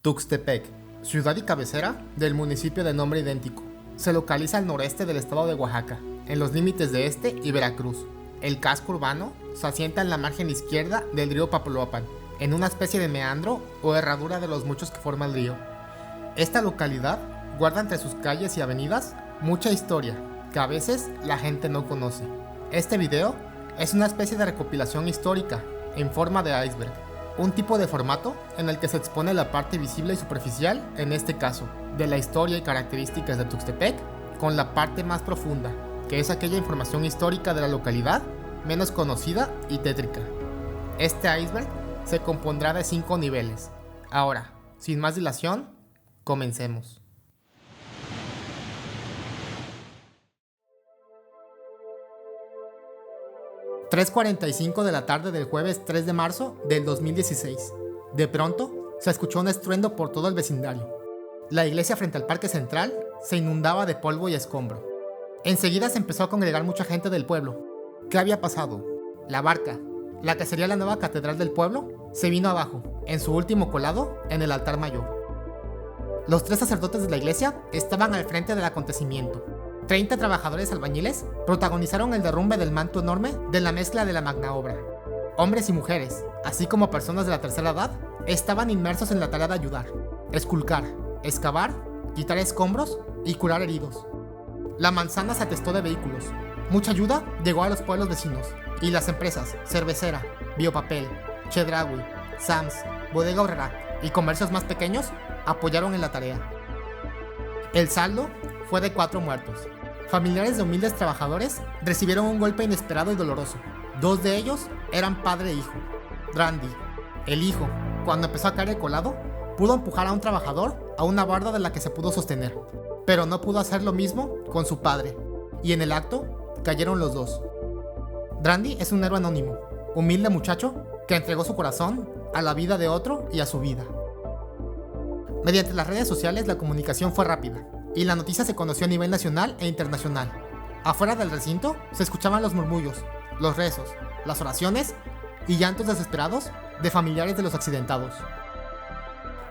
Tuxtepec, ciudad y cabecera del municipio de nombre idéntico. Se localiza al noreste del estado de Oaxaca, en los límites de este y Veracruz. El casco urbano se asienta en la margen izquierda del río Papaloapan, en una especie de meandro o herradura de los muchos que forma el río. Esta localidad guarda entre sus calles y avenidas mucha historia que a veces la gente no conoce. Este video es una especie de recopilación histórica en forma de iceberg, un tipo de formato en el que se expone la parte visible y superficial, en este caso, de la historia y características de Tuxtepec, con la parte más profunda, que es aquella información histórica de la localidad menos conocida y tétrica. Este iceberg se compondrá de 5 niveles. Ahora, sin más dilación, comencemos. ...3:45 de la tarde del jueves 3 de marzo del 2016. De pronto, se escuchó un estruendo por todo el vecindario. La iglesia frente al parque central se inundaba de polvo y escombro. Enseguida se empezó a congregar mucha gente del pueblo. ¿Qué había pasado? La barca, la que sería la nueva catedral del pueblo, se vino abajo, en su último colado, en el altar mayor. Los 3 sacerdotes de la iglesia estaban al frente del acontecimiento. 30 trabajadores albañiles protagonizaron el derrumbe del manto enorme de la mezcla de la magna obra. Hombres y mujeres, así como personas de la tercera edad, estaban inmersos en la tarea de ayudar, esculcar, excavar, quitar escombros y curar heridos. La manzana se atestó de vehículos. Mucha ayuda llegó a los pueblos vecinos, y las empresas Cervecera, Biopapel, Chedraui, Sams, Bodega Aurrerá y comercios más pequeños apoyaron en la tarea. El saldo fue de 4 muertos. Familiares de humildes trabajadores recibieron un golpe inesperado y doloroso. 2 de ellos eran padre e hijo. Randy, el hijo, cuando empezó a caer el colado, pudo empujar a un trabajador a una barda de la que se pudo sostener, pero no pudo hacer lo mismo con su padre, y en el acto cayeron los 2. Randy es un héroe anónimo, humilde muchacho que entregó su corazón a la vida de otro y a su vida. Mediante las redes sociales la comunicación fue rápida, y la noticia se conoció a nivel nacional e internacional. Afuera del recinto se escuchaban los murmullos, los rezos, las oraciones y llantos desesperados de familiares de los accidentados.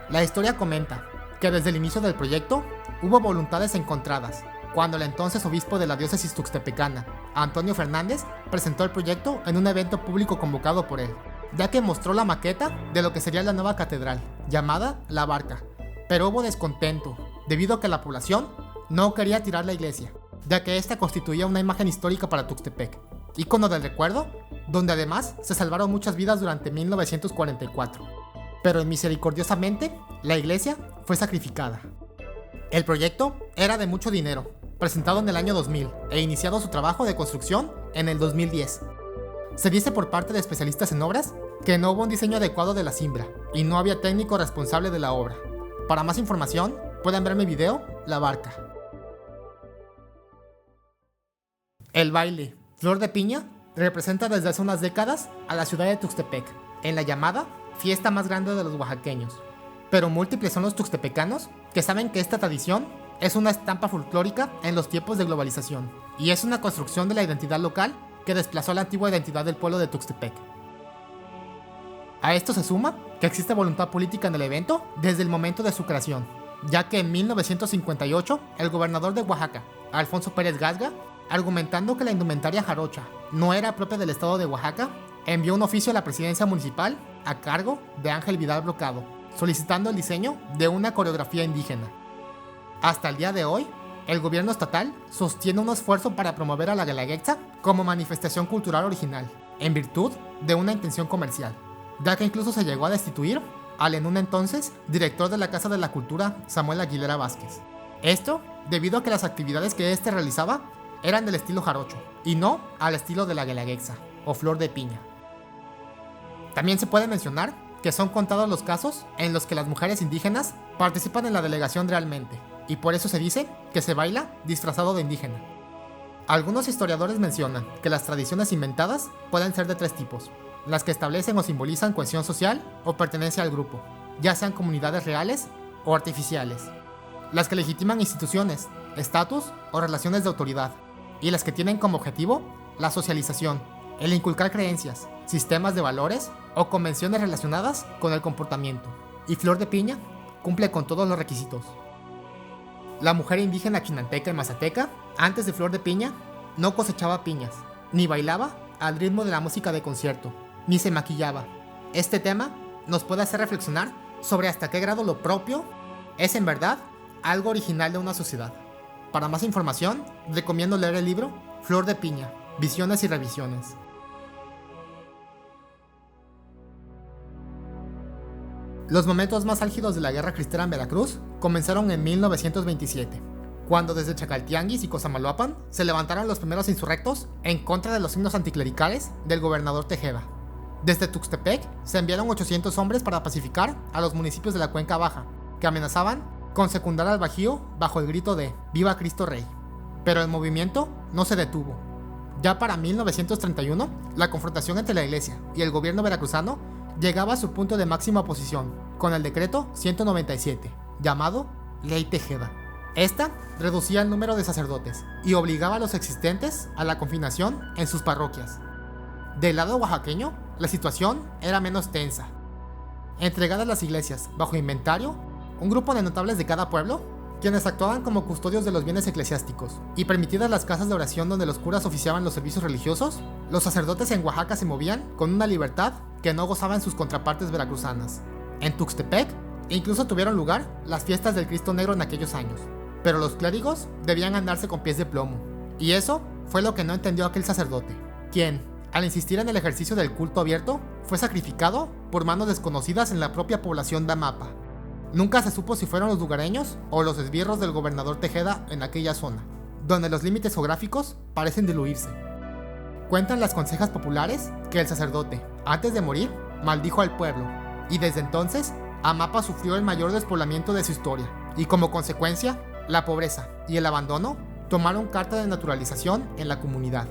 La historia comenta que desde el inicio del proyecto hubo voluntades encontradas, cuando el entonces obispo de la diócesis tuxtepecana, Antonio Fernández, presentó el proyecto en un evento público convocado por él, ya que mostró la maqueta de lo que sería la nueva catedral, llamada La Barca. Pero hubo descontento, debido a que la población no quería tirar la iglesia, ya que esta constituía una imagen histórica para Tuxtepec, ícono del recuerdo, donde además se salvaron muchas vidas durante 1944. Pero misericordiosamente, la iglesia fue sacrificada. El proyecto era de mucho dinero, presentado en el año 2000 e iniciado su trabajo de construcción en el 2010. Se dice por parte de especialistas en obras que no hubo un diseño adecuado de la cimbra y no había técnico responsable de la obra. Para más información, pueden ver mi video La Barca. El baile Flor de Piña representa desde hace unas décadas a la ciudad de Tuxtepec, en la llamada fiesta más grande de los oaxaqueños. Pero múltiples son los tuxtepecanos que saben que esta tradición es una estampa folclórica en los tiempos de globalización, y es una construcción de la identidad local que desplazó la antigua identidad del pueblo de Tuxtepec. A esto se suma que existe voluntad política en el evento desde el momento de su creación, ya que en 1958 el gobernador de Oaxaca, Alfonso Pérez Gasga, argumentando que la indumentaria jarocha no era propia del estado de Oaxaca, envió un oficio a la presidencia municipal a cargo de Ángel Vidal Brocado, solicitando el diseño de una coreografía indígena. Hasta el día de hoy, el gobierno estatal sostiene un esfuerzo para promover a la Guelaguetza como manifestación cultural original, en virtud de una intención comercial, ya que incluso se llegó a destituir al en un entonces director de la Casa de la Cultura, Samuel Aguilera Vázquez. Esto debido a que las actividades que éste realizaba eran del estilo jarocho y no al estilo de la Guelaguetza o Flor de Piña. También se puede mencionar que son contados los casos en los que las mujeres indígenas participan en la delegación realmente, y por eso se dice que se baila disfrazado de indígena. Algunos historiadores mencionan que las tradiciones inventadas pueden ser de 3 tipos: las que establecen o simbolizan cohesión social o pertenencia al grupo, ya sean comunidades reales o artificiales; las que legitiman instituciones, estatus o relaciones de autoridad; y las que tienen como objetivo la socialización, el inculcar creencias, sistemas de valores o convenciones relacionadas con el comportamiento. Y Flor de Piña cumple con todos los requisitos. La mujer indígena chinanteca y mazateca, antes de Flor de Piña, no cosechaba piñas, ni bailaba al ritmo de la música de concierto, ni se maquillaba. Este tema nos puede hacer reflexionar sobre hasta qué grado lo propio es en verdad algo original de una sociedad. Para más información, recomiendo leer el libro Flor de Piña, Visiones y Revisiones. Los momentos más álgidos de la Guerra Cristera en Veracruz comenzaron en 1927, cuando desde Chacaltianguis y Cosamaloapan se levantaron los primeros insurrectos en contra de los signos anticlericales del gobernador Tejeda. Desde Tuxtepec se enviaron 800 hombres para pacificar a los municipios de la Cuenca Baja, que amenazaban con secundar al Bajío bajo el grito de ¡Viva Cristo Rey! Pero el movimiento no se detuvo. Ya para 1931, la confrontación entre la iglesia y el gobierno veracruzano llegaba a su punto de máxima oposición, con el decreto 197, llamado Ley Tejeda. Esta reducía el número de sacerdotes y obligaba a los existentes a la confinación en sus parroquias. Del lado oaxaqueño, la situación era menos tensa. Entregadas las iglesias bajo inventario, un grupo de notables de cada pueblo, quienes actuaban como custodios de los bienes eclesiásticos, y permitidas las casas de oración donde los curas oficiaban los servicios religiosos, los sacerdotes en Oaxaca se movían con una libertad que no gozaban sus contrapartes veracruzanas. En Tuxtepec incluso tuvieron lugar las fiestas del Cristo Negro en aquellos años, pero los clérigos debían andarse con pies de plomo, y eso fue lo que no entendió aquel sacerdote, quien, al insistir en el ejercicio del culto abierto, fue sacrificado por manos desconocidas en la propia población de Amapa. Nunca se supo si fueron los lugareños o los esbirros del gobernador Tejeda en aquella zona, donde los límites geográficos parecen diluirse. Cuentan las consejas populares que el sacerdote, antes de morir, maldijo al pueblo, y desde entonces, Amapa sufrió el mayor despoblamiento de su historia, y como consecuencia, la pobreza y el abandono tomaron carta de naturalización en la comunidad.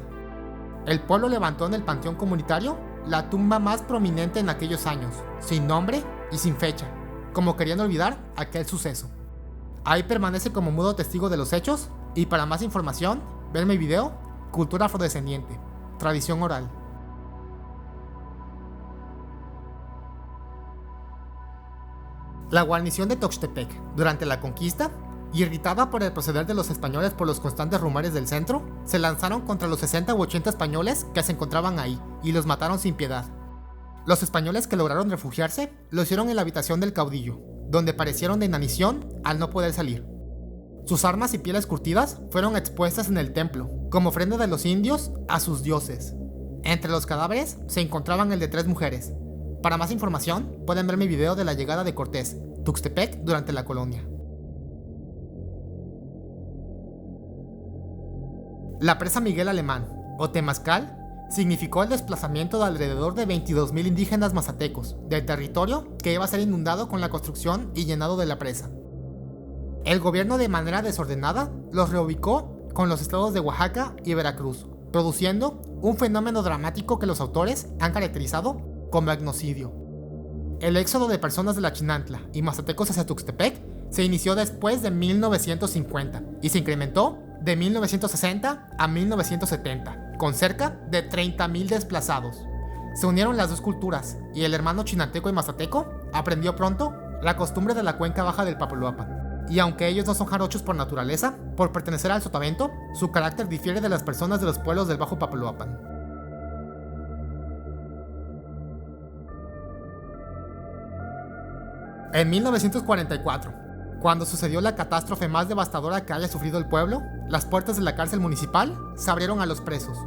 El pueblo levantó en el panteón comunitario la tumba más prominente en aquellos años, sin nombre y sin fecha, como queriendo olvidar aquel suceso. Ahí permanece como mudo testigo de los hechos, y para más información, ver mi video Cultura Afrodescendiente, Tradición Oral. La guarnición de Tuxtepec, durante la conquista, irritada por el proceder de los españoles por los constantes rumores del centro, se lanzaron contra los 60 u 80 españoles que se encontraban ahí y los mataron sin piedad. Los españoles que lograron refugiarse lo hicieron en la habitación del caudillo, donde parecieron de inanición al no poder salir. Sus armas y pieles curtidas fueron expuestas en el templo, como ofrenda de los indios a sus dioses. Entre los cadáveres se encontraban el de 3 mujeres. Para más información, pueden ver mi video de la llegada de Cortés, Tuxtepec durante la colonia. La presa Miguel Alemán, o Temazcal, significó el desplazamiento de alrededor de 22,000 indígenas mazatecos del territorio que iba a ser inundado con la construcción y llenado de la presa. El gobierno de manera desordenada los reubicó con los estados de Oaxaca y Veracruz, produciendo un fenómeno dramático que los autores han caracterizado como etnocidio. El éxodo de personas de la Chinantla y mazatecos hacia Tuxtepec se inició después de 1950 y se incrementó de 1960 a 1970, con cerca de 30,000 desplazados. Se unieron las dos culturas y el hermano chinanteco y mazateco aprendió pronto la costumbre de la cuenca baja del Papaloapan. Y aunque ellos no son jarochos por naturaleza, por pertenecer al sotavento, su carácter difiere de las personas de los pueblos del Bajo Papaloapan. En 1944, cuando sucedió la catástrofe más devastadora que haya sufrido el pueblo, las puertas de la cárcel municipal se abrieron a los presos.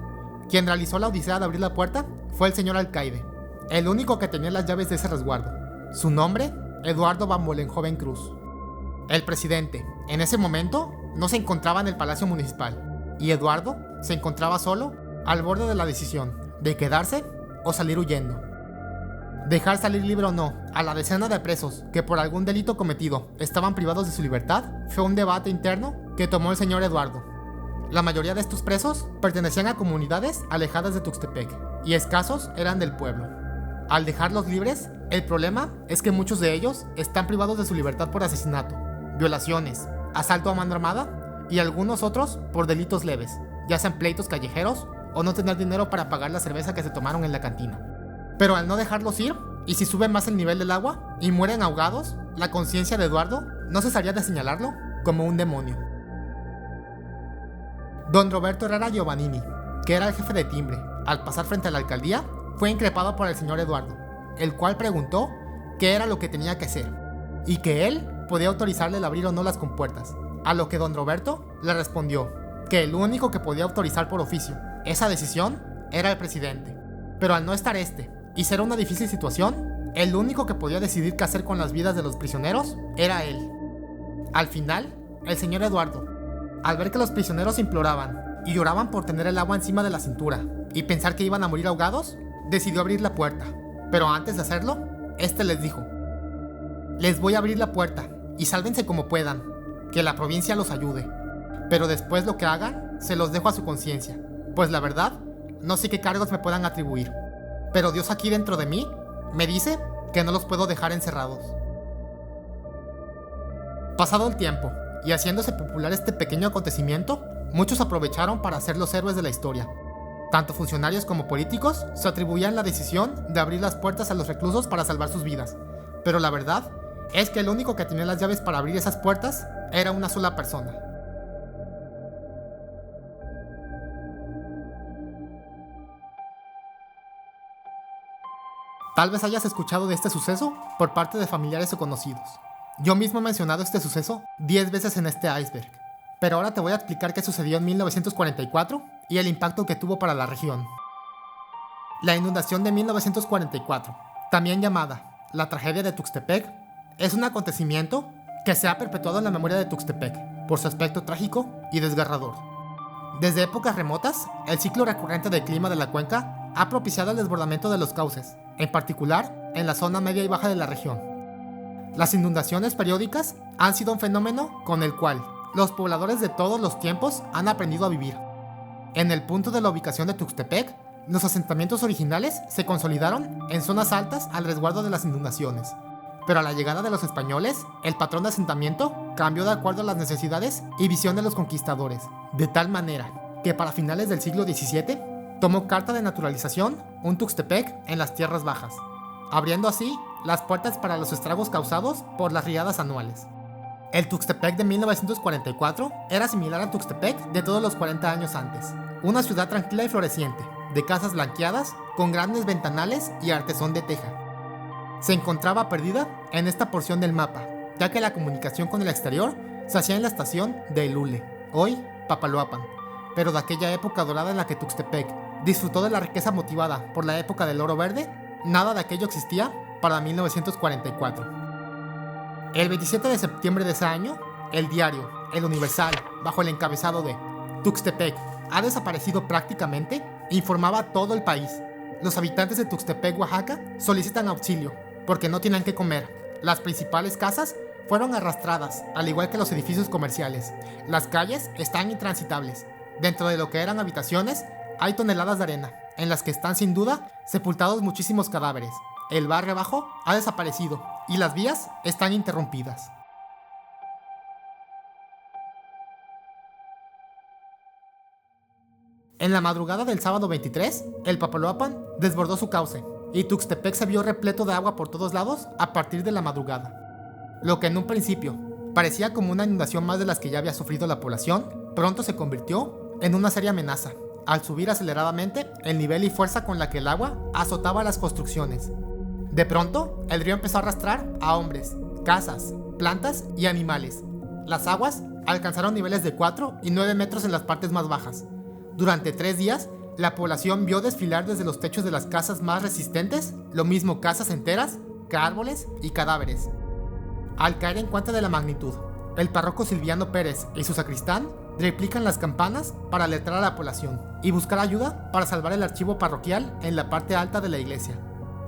Quien realizó la odisea de abrir la puerta fue el señor alcaide, el único que tenía las llaves de ese resguardo. Su nombre, Eduardo Bambolenjoven Cruz. El presidente, en ese momento, no se encontraba en el Palacio Municipal, y Eduardo se encontraba solo al borde de la decisión de quedarse o salir huyendo. Dejar salir libre o no a la decena de presos que por algún delito cometido estaban privados de su libertad fue un debate interno que tomó el señor Eduardo. La mayoría de estos presos pertenecían a comunidades alejadas de Tuxtepec y escasos eran del pueblo. Al dejarlos libres, el problema es que muchos de ellos están privados de su libertad por asesinato, violaciones, asalto a mano armada y algunos otros por delitos leves, ya sean pleitos callejeros o no tener dinero para pagar la cerveza que se tomaron en la cantina. Pero al no dejarlos ir, y si sube más el nivel del agua y mueren ahogados, la conciencia de Eduardo no cesaría de señalarlo como un demonio. Don Roberto Herrera Giovannini, que era el jefe de timbre, al pasar frente a la alcaldía, fue increpado por el señor Eduardo, el cual preguntó qué era lo que tenía que hacer, y que él podía autorizarle el abrir o no las compuertas, a lo que don Roberto le respondió que el único que podía autorizar por oficio esa decisión era el presidente, pero al no estar y ser una difícil situación, el único que podía decidir qué hacer con las vidas de los prisioneros era él. Al final, el señor Eduardo, al ver que los prisioneros imploraban y lloraban por tener el agua encima de la cintura y pensar que iban a morir ahogados, decidió abrir la puerta, pero antes de hacerlo, les dijo: les voy a abrir la puerta y sálvense como puedan, que la provincia los ayude, pero después lo que hagan se los dejo a su conciencia, pues la verdad no sé qué cargos me puedan atribuir, pero Dios aquí dentro de mí me dice que no los puedo dejar encerrados. Pasado el tiempo y haciéndose popular este pequeño acontecimiento, muchos aprovecharon para ser los héroes de la historia. Tanto funcionarios como políticos se atribuían la decisión de abrir las puertas a los reclusos para salvar sus vidas, pero la verdad es que el único que tenía las llaves para abrir esas puertas era una sola persona. Tal vez hayas escuchado de este suceso por parte de familiares o conocidos. Yo mismo he mencionado este suceso 10 veces en este iceberg, pero ahora te voy a explicar qué sucedió en 1944 y el impacto que tuvo para la región. La inundación de 1944, también llamada la tragedia de Tuxtepec, es un acontecimiento que se ha perpetuado en la memoria de Tuxtepec por su aspecto trágico y desgarrador. Desde épocas remotas, el ciclo recurrente del clima de la cuenca ha propiciado el desbordamiento de los cauces, en particular en la zona media y baja de la región. Las inundaciones periódicas han sido un fenómeno con el cual los pobladores de todos los tiempos han aprendido a vivir. En el punto de la ubicación de Tuxtepec, los asentamientos originales se consolidaron en zonas altas al resguardo de las inundaciones. Pero a la llegada de los españoles, el patrón de asentamiento cambió de acuerdo a las necesidades y visión de los conquistadores, de tal manera que para finales del siglo XVII tomó carta de naturalización un Tuxtepec en las tierras bajas, abriendo así las puertas para los estragos causados por las riadas anuales. El Tuxtepec de 1944 era similar al Tuxtepec de todos los 40 años antes, una ciudad tranquila y floreciente, de casas blanqueadas, con grandes ventanales y artesón de teja. Se encontraba perdida en esta porción del mapa, ya que la comunicación con el exterior se hacía en la estación de Elule, hoy Papaloapan, pero de aquella época dorada en la que Tuxtepec disfrutó de la riqueza motivada por la época del oro verde, nada de aquello existía para 1944. El 27 de septiembre de ese año, el diario El Universal, bajo el encabezado de Tuxtepec ha desaparecido prácticamente, informaba a todo el país. Los habitantes de Tuxtepec, Oaxaca, solicitan auxilio porque no tienen qué comer. Las principales casas fueron arrastradas, al igual que los edificios comerciales. Las calles están intransitables. Dentro de lo que eran habitaciones, hay toneladas de arena, en las que están sin duda sepultados muchísimos cadáveres. El barrio abajo ha desaparecido y las vías están interrumpidas. En la madrugada del sábado 23, el Papaloapan desbordó su cauce y Tuxtepec se vio repleto de agua por todos lados a partir de la madrugada. Lo que en un principio parecía como una inundación más de las que ya había sufrido la población, pronto se convirtió en una seria amenaza, al subir aceleradamente el nivel y fuerza con la que el agua azotaba las construcciones. De pronto, el río empezó a arrastrar a hombres, casas, plantas y animales. Las aguas alcanzaron niveles de 4 y 9 metros en las partes más bajas. Durante 3 días, la población vio desfilar desde los techos de las casas más resistentes, lo mismo casas enteras, que árboles y cadáveres. Al caer en cuenta de la magnitud, el párroco Silviano Pérez y su sacristán replican las campanas para alertar a la población y buscar ayuda para salvar el archivo parroquial en la parte alta de la iglesia.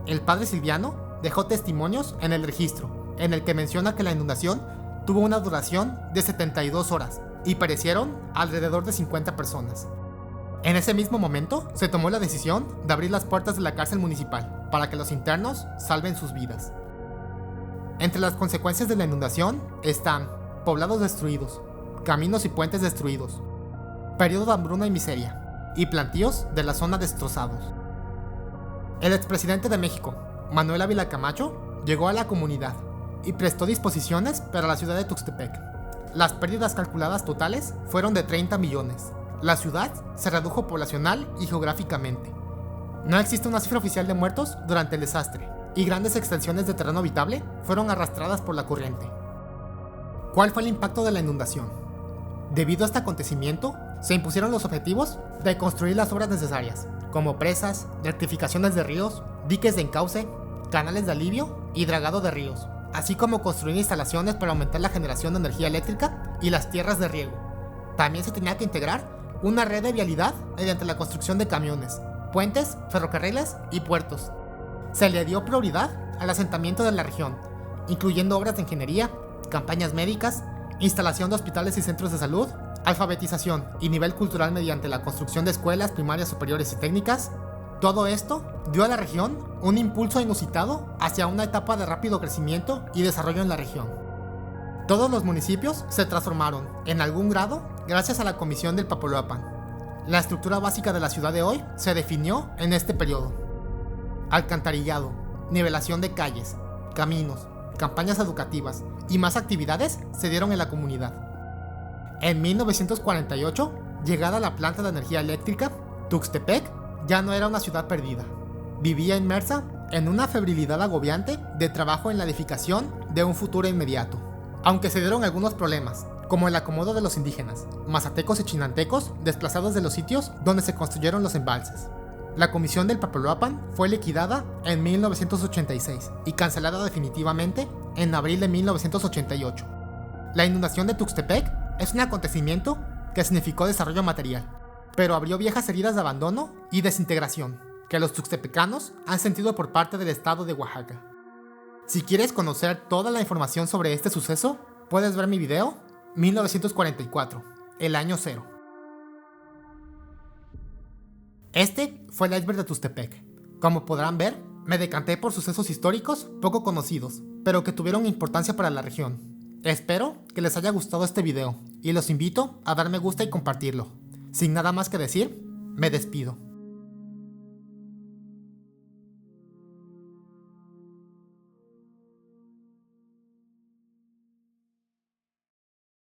El padre Silviano dejó testimonios en el registro, en el que menciona que la inundación tuvo una duración de 72 horas y perecieron alrededor de 50 personas. En ese mismo momento, se tomó la decisión de abrir las puertas de la cárcel municipal para que los internos salven sus vidas. Entre las consecuencias de la inundación están poblados destruidos, caminos y puentes destruidos, periodo de hambruna y miseria, y plantíos de la zona destrozados. El expresidente de México, Manuel Ávila Camacho, llegó a la comunidad, y prestó disposiciones para la ciudad de Tuxtepec. Las pérdidas calculadas totales fueron de 30 millones. La ciudad se redujo poblacional y geográficamente. No existe una cifra oficial de muertos durante el desastre, y grandes extensiones de terreno habitable fueron arrastradas por la corriente. ¿Cuál fue el impacto de la inundación? Debido a este acontecimiento, se impusieron los objetivos de construir las obras necesarias, como presas, rectificaciones de ríos, diques de encauce, canales de alivio y dragado de ríos, así como construir instalaciones para aumentar la generación de energía eléctrica y las tierras de riego. También se tenía que integrar una red de vialidad mediante la construcción de camiones, puentes, ferrocarriles y puertos. Se le dio prioridad al asentamiento de la región, incluyendo obras de ingeniería, campañas médicas, instalación de hospitales y centros de salud, alfabetización y nivel cultural mediante la construcción de escuelas primarias superiores y técnicas. Todo esto dio a la región un impulso inusitado hacia una etapa de rápido crecimiento y desarrollo en la región. Todos los municipios se transformaron, en algún grado, gracias a la Comisión del Papaloapan. La estructura básica de la ciudad de hoy se definió en este periodo. Alcantarillado, nivelación de calles, caminos, campañas educativas y más actividades se dieron en la comunidad. En 1948, llegada la planta de energía eléctrica, Tuxtepec ya no era una ciudad perdida. Vivía inmersa en una febrilidad agobiante de trabajo en la edificación de un futuro inmediato. Aunque se dieron algunos problemas, como el acomodo de los indígenas, mazatecos y chinantecos desplazados de los sitios donde se construyeron los embalses. La Comisión del Papaloapan fue liquidada en 1986 y cancelada definitivamente en abril de 1988. La inundación de Tuxtepec es un acontecimiento que significó desarrollo material, pero abrió viejas heridas de abandono y desintegración que los tuxtepecanos han sentido por parte del estado de Oaxaca. Si quieres conocer toda la información sobre este suceso, puedes ver mi video 1944, el año cero. Este fue el iceberg de Tuxtepec. Como podrán ver, me decanté por sucesos históricos poco conocidos, pero que tuvieron importancia para la región. Espero que les haya gustado este video y los invito a dar me gusta y compartirlo. Sin nada más que decir, me despido.